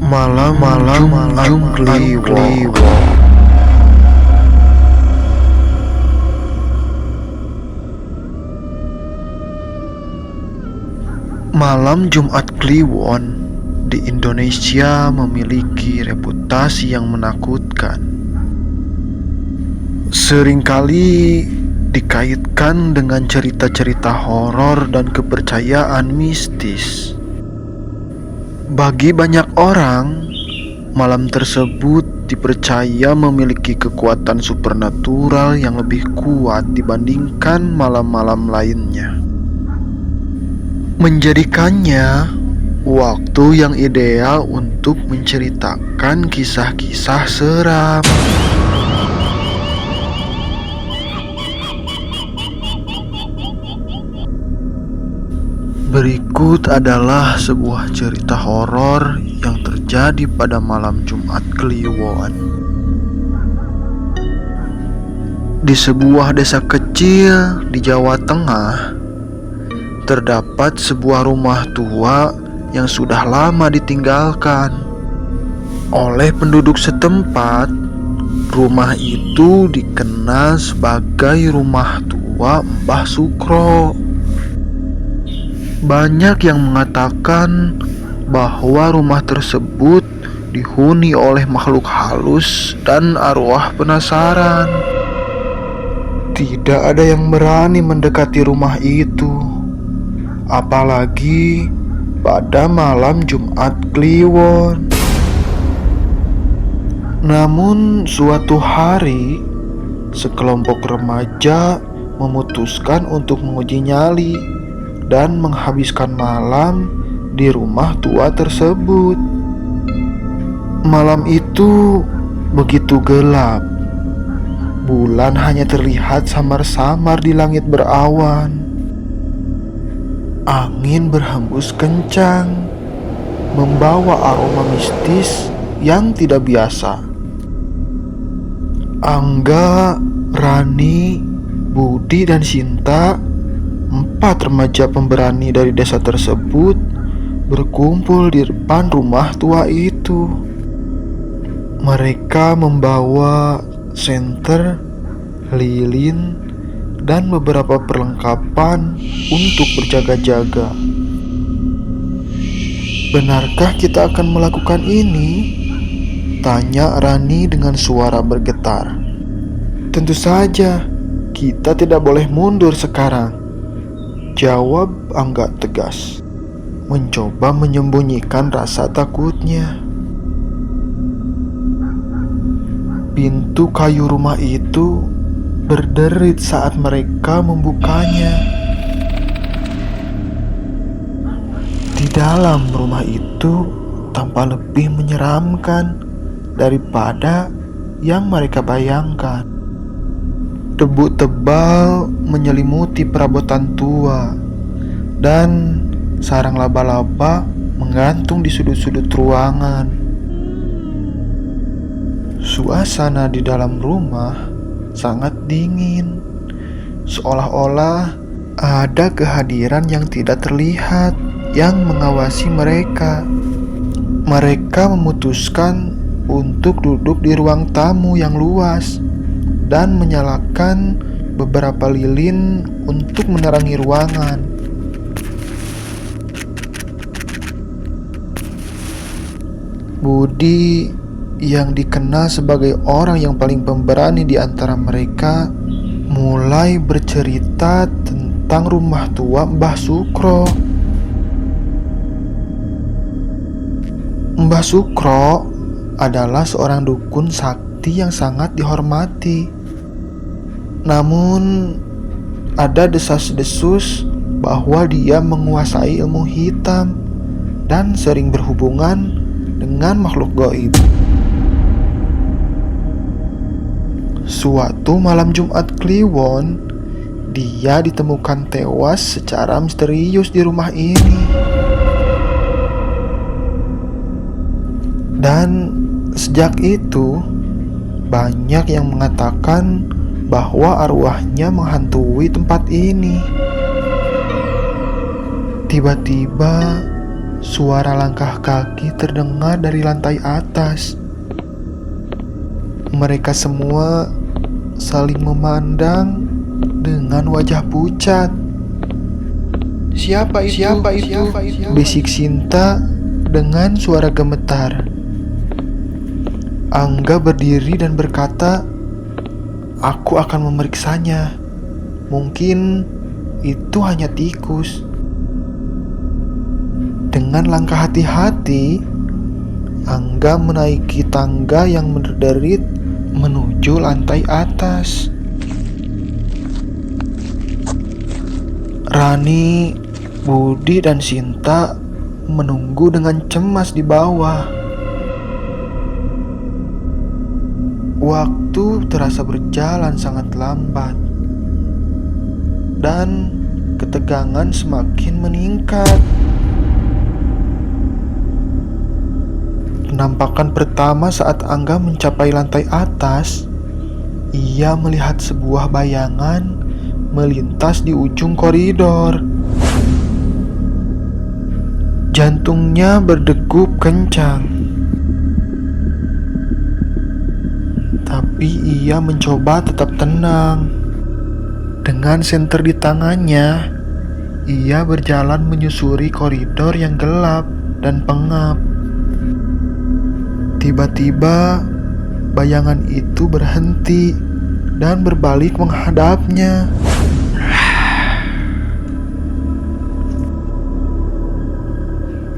Malam Kliwon. Malam Jumat Kliwon di Indonesia memiliki reputasi yang menakutkan. Seringkali dikaitkan dengan cerita-cerita horor dan kepercayaan mistis. Bagi banyak orang, malam tersebut dipercaya memiliki kekuatan supernatural yang lebih kuat dibandingkan malam-malam lainnya, menjadikannya waktu yang ideal untuk menceritakan kisah-kisah seram. Berikut adalah sebuah cerita horor yang terjadi pada malam Jumat Kliwon. Di sebuah desa kecil di Jawa Tengah, terdapat sebuah rumah tua yang sudah lama ditinggalkan. Oleh penduduk setempat, rumah itu dikenal sebagai rumah tua Mbah Sukro. Banyak yang mengatakan bahwa rumah tersebut dihuni oleh makhluk halus dan arwah penasaran. Tidak ada yang berani mendekati rumah itu, apalagi pada malam Jumat Kliwon. Namun suatu hari, sekelompok remaja memutuskan untuk menguji nyali dan menghabiskan malam di rumah tua tersebut. Malam itu begitu gelap. Bulan hanya terlihat samar-samar di langit berawan. Angin berhembus kencang, membawa aroma mistis yang tidak biasa. Angga, Rani, Budi, dan Sinta, 4 remaja pemberani dari desa tersebut, berkumpul di depan rumah tua itu. Mereka membawa senter, lilin, dan beberapa perlengkapan untuk berjaga-jaga. "Benarkah kita akan melakukan ini?" tanya Rani dengan suara bergetar. "Tentu saja, kita tidak boleh mundur sekarang," jawab Angga tegas, mencoba menyembunyikan rasa takutnya. Pintu kayu rumah itu berderit saat mereka membukanya. Di dalam rumah itu tampak lebih menyeramkan daripada yang mereka bayangkan. Debu tebal menyelimuti perabotan tua, dan sarang laba-laba menggantung di sudut-sudut ruangan. Suasana di dalam rumah sangat dingin, seolah-olah ada kehadiran yang tidak terlihat yang mengawasi mereka. Mereka memutuskan untuk duduk di ruang tamu yang luas dan menyalakan beberapa lilin untuk menerangi ruangan. Budi, yang dikenal sebagai orang yang paling pemberani di antara mereka, mulai bercerita tentang rumah tua Mbah Sukro. Mbah Sukro adalah seorang dukun sakti yang sangat dihormati. Namun ada desas-desus bahwa dia menguasai ilmu hitam dan sering berhubungan dengan makhluk gaib. Suatu malam Jumat Kliwon, dia ditemukan tewas secara misterius di rumah ini. Dan sejak itu, banyak yang mengatakan bahwa arwahnya menghantui tempat ini. Tiba-tiba Suara langkah kaki terdengar dari lantai atas. Mereka semua saling memandang dengan wajah pucat. Siapa itu? Bisik Sinta dengan suara gemetar. Angga berdiri dan berkata, "Aku akan memeriksanya. Mungkin itu hanya tikus." Dengan langkah hati-hati, Angga menaiki tangga yang menderit menuju lantai atas. Rani, Budi, dan Sinta menunggu dengan cemas di bawah. Waktu terasa berjalan sangat lambat, dan ketegangan semakin meningkat. Penampakan pertama saat Angga mencapai lantai atas, ia melihat sebuah bayangan melintas di ujung koridor. Jantungnya berdegup kencang, tapi ia mencoba tetap tenang. Dengan senter di tangannya, ia berjalan menyusuri koridor yang gelap dan pengap. Tiba-tiba, bayangan itu berhenti dan berbalik menghadapnya.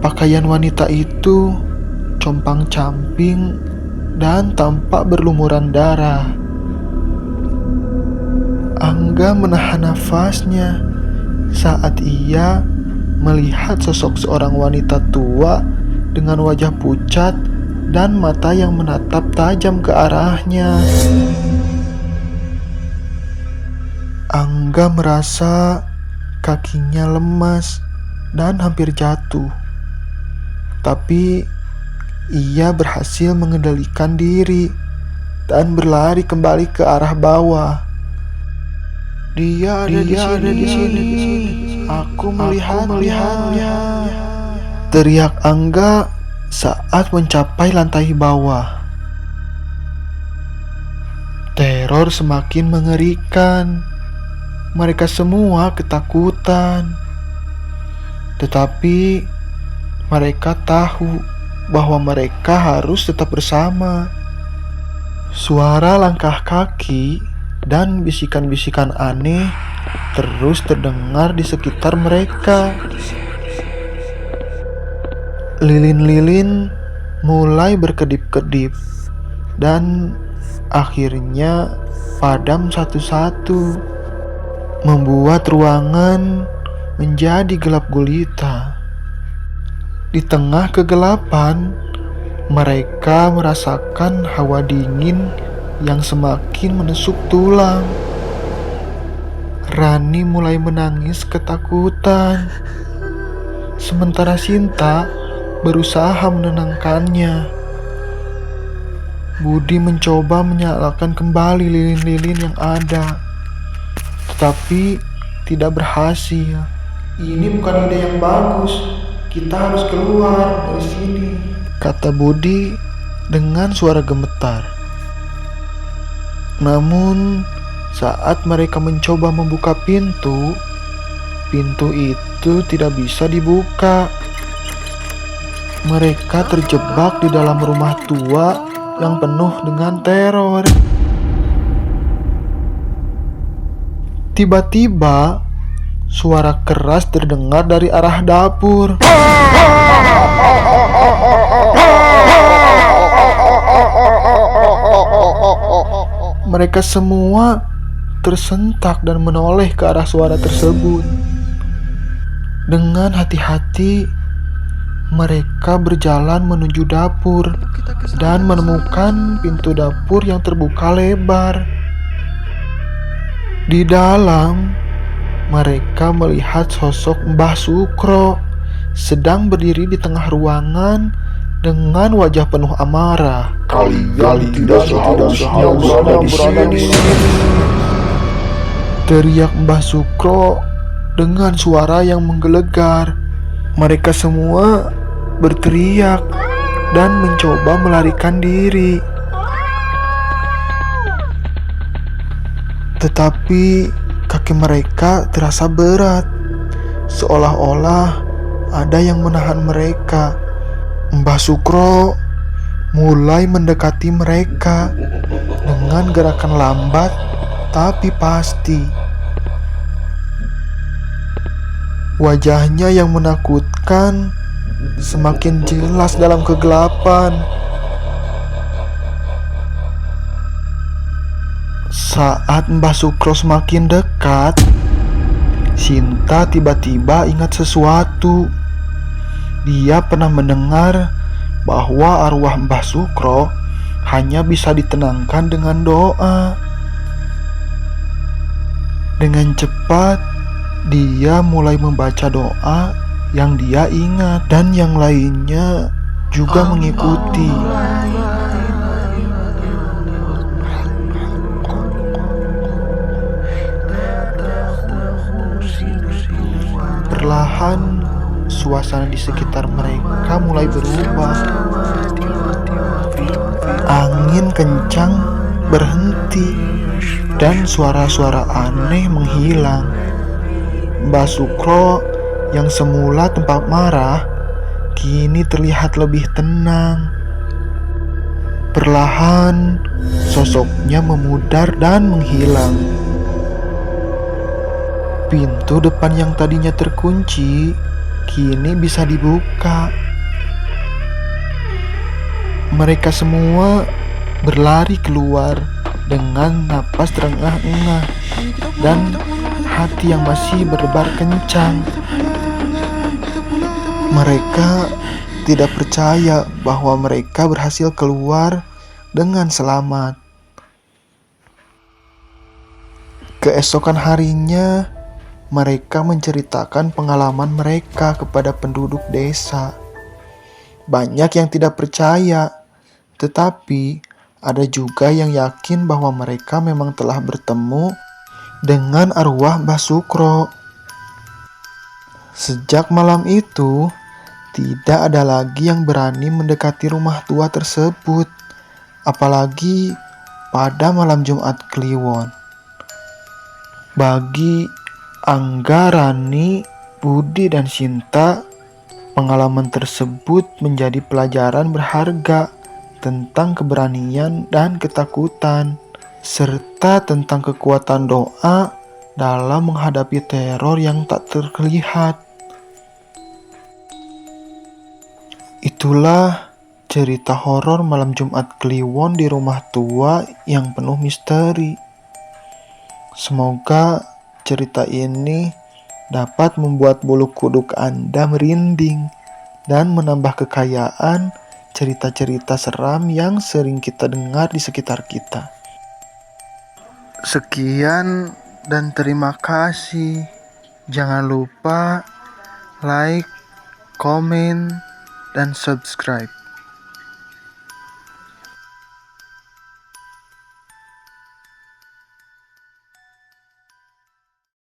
Pakaian wanita itu compang-camping dan tampak berlumuran darah. Angga menahan nafasnya saat ia melihat sosok seorang wanita tua dengan wajah pucat dan mata yang menatap tajam ke arahnya. Angga merasa kakinya lemas dan hampir jatuh. Tapi ia berhasil mengendalikan diri dan berlari kembali ke arah bawah. Dia ada di sini. Aku melihatnya. Teriak Angga saat mencapai lantai bawah. Teror semakin mengerikan. Mereka semua ketakutan. Tetapi mereka tahu bahwa mereka harus tetap bersama. Suara langkah kaki dan bisikan-bisikan aneh terus terdengar di sekitar mereka. Lilin-lilin mulai berkedip-kedip dan akhirnya padam satu-satu, membuat ruangan menjadi gelap gulita. Di tengah kegelapan, mereka merasakan hawa dingin yang semakin menusuk tulang. Rani mulai menangis ketakutan, sementara Sinta berusaha menenangkannya. Budi mencoba menyalakan kembali lilin-lilin yang ada, tetapi tidak berhasil. Ini bukan ide yang bagus. Kita harus keluar dari sini, kata Budi dengan suara gemetar. Namun, saat mereka mencoba membuka pintu itu tidak bisa dibuka. Mereka terjebak di dalam rumah tua yang penuh dengan teror. Tiba-tiba, suara keras terdengar dari arah dapur. Mereka semua tersentak dan menoleh ke arah suara tersebut. Dengan hati-hati, mereka berjalan menuju dapur dan menemukan pintu dapur yang terbuka lebar. Di dalam, mereka melihat sosok Mbah Sukro sedang berdiri di tengah ruangan dengan wajah penuh amarah. Kalian tidak seharusnya berada di sini. Teriak Mbah Sukro dengan suara yang menggelegar. Mereka semua berteriak dan mencoba melarikan diri. Tetapi kaki mereka terasa berat, seolah-olah ada yang menahan mereka. Mbah Sukro mulai mendekati mereka dengan gerakan lambat tapi pasti. Wajahnya yang menakutkan semakin jelas dalam kegelapan. Saat Mbah Sukro semakin dekat, Sinta tiba-tiba ingat sesuatu. Dia pernah mendengar bahwa arwah Mbah Sukro hanya bisa ditenangkan dengan doa. Dengan cepat, dia mulai membaca doa yang dia ingat dan yang lainnya juga mengikuti. Perlahan, suasana di sekitar mereka mulai berubah. Angin kencang berhenti dan suara-suara aneh menghilang. Mbah Sukro yang semula tampak marah, kini terlihat lebih tenang. Perlahan, sosoknya memudar dan menghilang. Pintu depan yang tadinya terkunci, kini bisa dibuka. Mereka semua berlari keluar dengan napas terengah-engah dan hati yang masih berdebar kencang. Mereka tidak percaya bahwa mereka berhasil keluar dengan selamat. Keesokan harinya, mereka menceritakan pengalaman mereka kepada penduduk desa. Banyak yang tidak percaya, tetapi ada juga yang yakin bahwa mereka memang telah bertemu dengan arwah Mbah Sukro. Sejak malam itu, tidak ada lagi yang berani mendekati rumah tua tersebut, apalagi pada malam Jumat Kliwon. Bagi Angga, Rani, Budi, dan Sinta, pengalaman tersebut menjadi pelajaran berharga tentang keberanian dan ketakutan, serta tentang kekuatan doa dalam menghadapi teror yang tak terlihat. Itulah cerita horor malam Jumat Kliwon di rumah tua yang penuh misteri. Semoga cerita ini dapat membuat bulu kuduk Anda merinding dan menambah kekayaan cerita-cerita seram yang sering kita dengar di sekitar kita. Sekian dan terima kasih. Jangan lupa like, komen, dan subscribe.